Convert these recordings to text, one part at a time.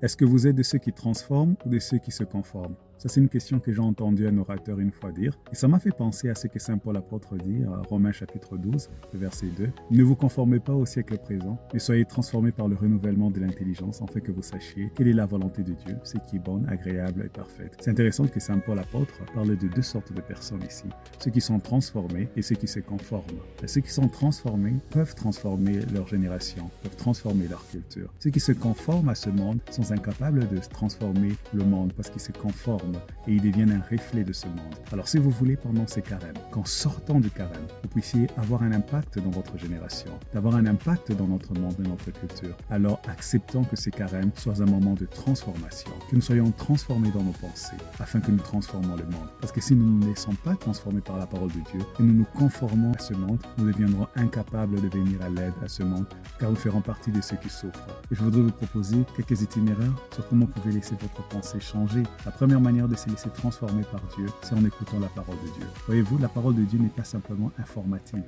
Est-ce que vous êtes de ceux qui transforment ou de ceux qui se conforment? Ça, c'est une question que j'ai entendu un orateur une fois dire. Et ça m'a fait penser à ce que Saint Paul apôtre dit à Romains chapitre 12, verset 2. Ne vous conformez pas au siècle présent, mais soyez transformés par le renouvellement de l'intelligence, afin que vous sachiez quelle est la volonté de Dieu, ce qui est bonne, agréable et parfaite. C'est intéressant que Saint Paul apôtre parle de deux sortes de personnes ici. Ceux qui sont transformés et ceux qui se conforment. Et ceux qui sont transformés peuvent transformer leur génération, peuvent transformer leur culture. Ceux qui se conforment à ce monde sont incapables de transformer le monde parce qu'ils se conforment et ils deviennent un reflet de ce monde. Alors si vous voulez pendant ces carèmes, qu'en sortant du carême, vous puissiez avoir un impact dans votre génération, d'avoir un impact dans notre monde et notre culture, alors acceptons que ces carèmes soient un moment de transformation, que nous soyons transformés dans nos pensées, afin que nous transformons le monde. Parce que si nous ne nous laissons pas transformer par la parole de Dieu et nous nous conformons à ce monde, nous deviendrons incapables de venir à l'aide à ce monde, car nous ferons partie de ceux qui souffrent. Et je voudrais vous proposer quelques itinéraires sur comment vous pouvez laisser votre pensée changer. La première manière de se laisser transformer par Dieu, c'est en écoutant la parole de Dieu. Voyez-vous, la parole de Dieu n'est pas simplement informative,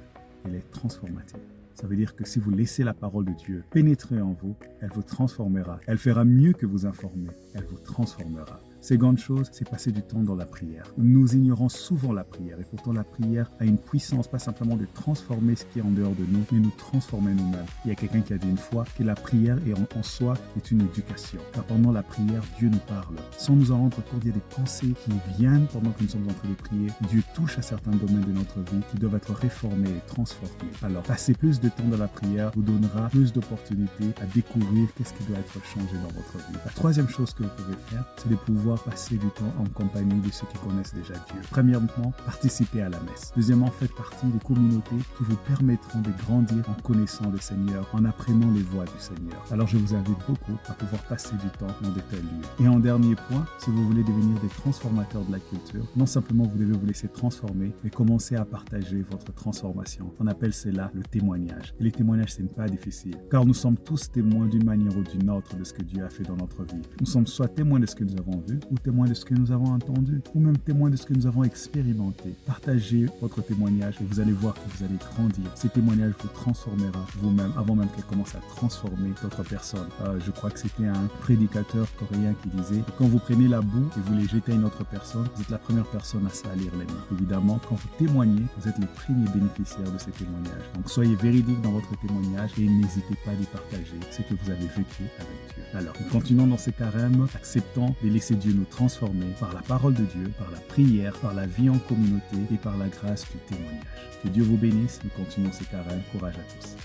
elle est transformative. Ça veut dire que si vous laissez la parole de Dieu pénétrer en vous, elle vous transformera. Elle fera mieux que vous informer, elle vous transformera. Seconde chose, c'est passer du temps dans la prière. Nous ignorons souvent la prière et pourtant la prière a une puissance, pas simplement de transformer ce qui est en dehors de nous, mais nous transformer nous-mêmes. Il y a quelqu'un qui a dit une fois que la prière en soi est une éducation. Car pendant la prière, Dieu nous parle. Sans nous en rendre compte, il y a des pensées qui viennent pendant que nous sommes en train de prier. Dieu touche à certains domaines de notre vie qui doivent être réformés et transformés. Alors, passer plus de temps dans la prière vous donnera plus d'opportunités à découvrir qu'est-ce qui doit être changé dans votre vie. La troisième chose que vous pouvez faire, c'est de pouvoir passer du temps en compagnie de ceux qui connaissent déjà Dieu. Premièrement, participez à la messe. Deuxièmement, faites partie des communautés qui vous permettront de grandir en connaissant le Seigneur, en apprenant les voies du Seigneur. Alors je vous invite beaucoup à pouvoir passer du temps dans de tels lieux. Et en dernier point, si vous voulez devenir des transformateurs de la culture, non simplement vous devez vous laisser transformer, mais commencer à partager votre transformation. On appelle cela le témoignage. Et les témoignages, ce n'est pas difficile, car nous sommes tous témoins d'une manière ou d'une autre de ce que Dieu a fait dans notre vie. Nous sommes soit témoins de ce que nous avons vu, ou témoins de ce que nous avons entendu, ou même témoins de ce que nous avons expérimenté. Partagez votre témoignage et vous allez voir que vous allez grandir. Ces témoignages vous transformera vous-même, avant même qu'elle commence à transformer d'autres personnes. Je crois que c'était un prédicateur coréen qui disait que quand vous prenez la boue et vous les jetez à une autre personne, vous êtes la première personne à salir les mains. Évidemment, quand vous témoignez, vous êtes les premiers bénéficiaires de ces témoignages. Donc soyez véridiques dans votre témoignage et n'hésitez pas à les partager, ce que vous avez vécu avec Dieu. Alors, nous continuons dans ces carèmes, acceptons de laisser Dieu nous transformer par la parole de Dieu, par la prière, par la vie en communauté et par la grâce du témoignage. Que Dieu vous bénisse, nous continuons ces carèmes. Courage à tous.